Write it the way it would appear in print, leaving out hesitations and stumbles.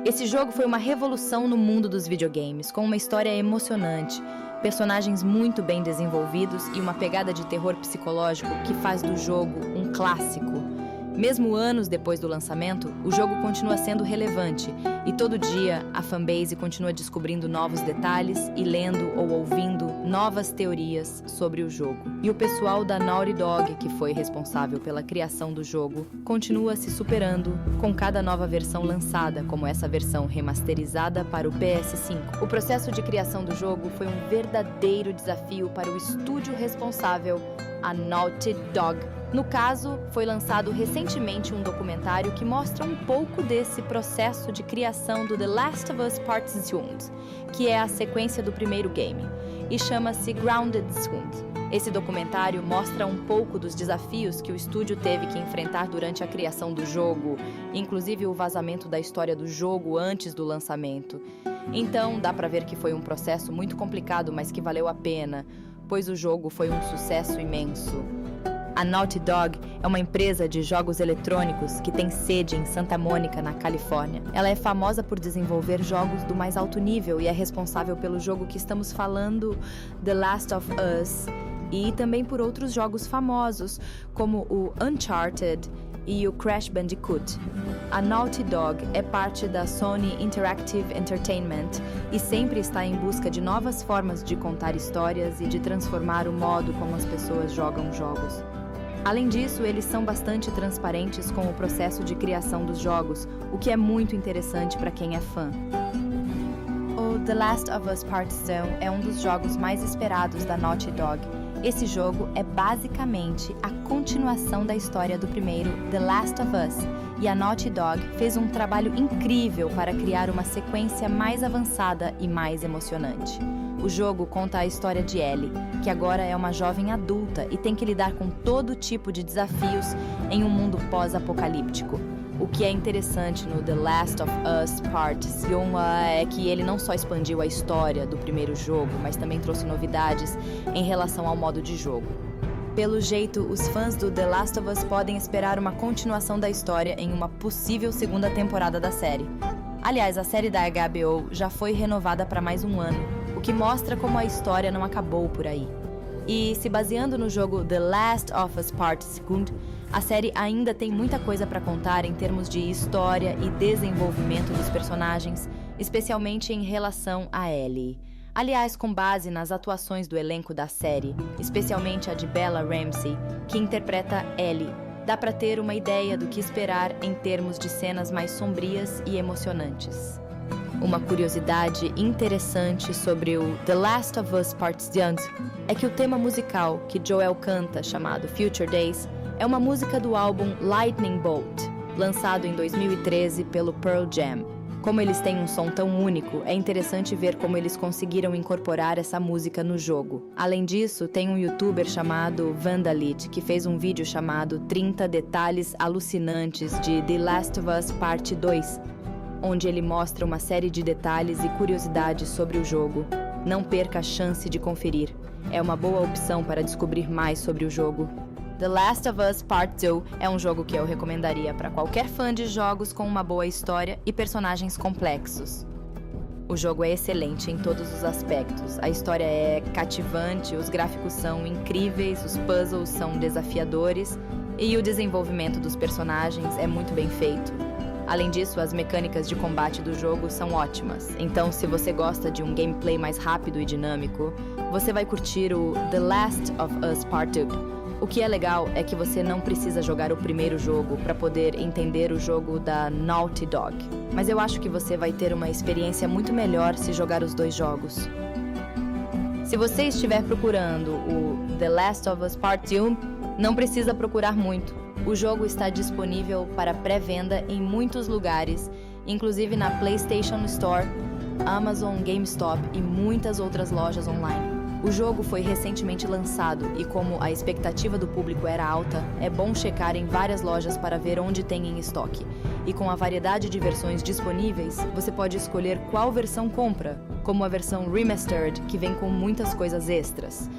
Esse jogo foi uma revolução no mundo dos videogames, com uma história emocionante, personagens muito bem desenvolvidos e uma pegada de terror psicológico que faz do jogo um clássico. Mesmo anos depois do lançamento, o jogo continua sendo relevante e todo dia a fanbase continua descobrindo novos detalhes e lendo ou ouvindo novas teorias sobre o jogo. E o pessoal da Naughty Dog, que foi responsável pela criação do jogo, continua se superando com cada nova versão lançada, como essa versão remasterizada para o PS5. O processo de criação do jogo foi um verdadeiro desafio para o estúdio responsável, a Naughty Dog. No caso, foi lançado recentemente um documentário que mostra um pouco desse processo de criação do The Last of Us Part 2, que é a sequência do primeiro game, e chama-se Grounded. Esse documentário mostra um pouco dos desafios que o estúdio teve que enfrentar durante a criação do jogo, inclusive o vazamento da história do jogo antes do lançamento. Então, dá pra ver que foi um processo muito complicado, mas que valeu a pena, pois o jogo foi um sucesso imenso. A Naughty Dog é uma empresa de jogos eletrônicos que tem sede em Santa Mônica, na Califórnia. Ela é famosa por desenvolver jogos do mais alto nível e é responsável pelo jogo que estamos falando, The Last of Us, e também por outros jogos famosos, como o Uncharted e o Crash Bandicoot. A Naughty Dog é parte da Sony Interactive Entertainment e sempre está em busca de novas formas de contar histórias e de transformar o modo como as pessoas jogam jogos. Além disso, eles são bastante transparentes com o processo de criação dos jogos, o que é muito interessante para quem é fã. O The Last of Us Part 2 é um dos jogos mais esperados da Naughty Dog. Esse jogo é basicamente a continuação da história do primeiro The Last of Us, e a Naughty Dog fez um trabalho incrível para criar uma sequência mais avançada e mais emocionante. O jogo conta a história de Ellie, que agora é uma jovem adulta e tem que lidar com todo tipo de desafios em um mundo pós-apocalíptico. O que é interessante no The Last of Us Part 1 é que ele não só expandiu a história do primeiro jogo, mas também trouxe novidades em relação ao modo de jogo. Pelo jeito, os fãs do The Last of Us podem esperar uma continuação da história em uma possível segunda temporada da série. Aliás, a série da HBO já foi renovada para mais um ano, o que mostra como a história não acabou por aí. E, se baseando no jogo The Last of Us Part 2, a série ainda tem muita coisa para contar em termos de história e desenvolvimento dos personagens, especialmente em relação a Ellie. Aliás, com base nas atuações do elenco da série, especialmente a de Bella Ramsey, que interpreta Ellie, dá para ter uma ideia do que esperar em termos de cenas mais sombrias e emocionantes. Uma curiosidade interessante sobre o The Last of Us Part 2 é que o tema musical que Joel canta, chamado Future Days, é uma música do álbum Lightning Bolt, lançado em 2013 pelo Pearl Jam. Como eles têm um som tão único, é interessante ver como eles conseguiram incorporar essa música no jogo. Além disso, tem um youtuber chamado Vandalit, que fez um vídeo chamado 30 Detalhes Alucinantes de The Last of Us Part 2, onde ele mostra uma série de detalhes e curiosidades sobre o jogo. Não perca a chance de conferir. É uma boa opção para descobrir mais sobre o jogo. The Last of Us Part 2 é um jogo que eu recomendaria para qualquer fã de jogos com uma boa história e personagens complexos. O jogo é excelente em todos os aspectos. A história é cativante, os gráficos são incríveis, os puzzles são desafiadores e o desenvolvimento dos personagens é muito bem feito. Além disso, as mecânicas de combate do jogo são ótimas. Então, se você gosta de um gameplay mais rápido e dinâmico, você vai curtir o The Last of Us Part 2. O que é legal é que você não precisa jogar o primeiro jogo para poder entender o jogo da Naughty Dog. Mas eu acho que você vai ter uma experiência muito melhor se jogar os dois jogos. Se você estiver procurando o The Last of Us Part 1, não precisa procurar muito. O jogo está disponível para pré-venda em muitos lugares, inclusive na PlayStation Store, Amazon, GameStop e muitas outras lojas online. O jogo foi recentemente lançado e, como a expectativa do público era alta, é bom checar em várias lojas para ver onde tem em estoque. E com a variedade de versões disponíveis, você pode escolher qual versão compra, como a versão Remastered, que vem com muitas coisas extras.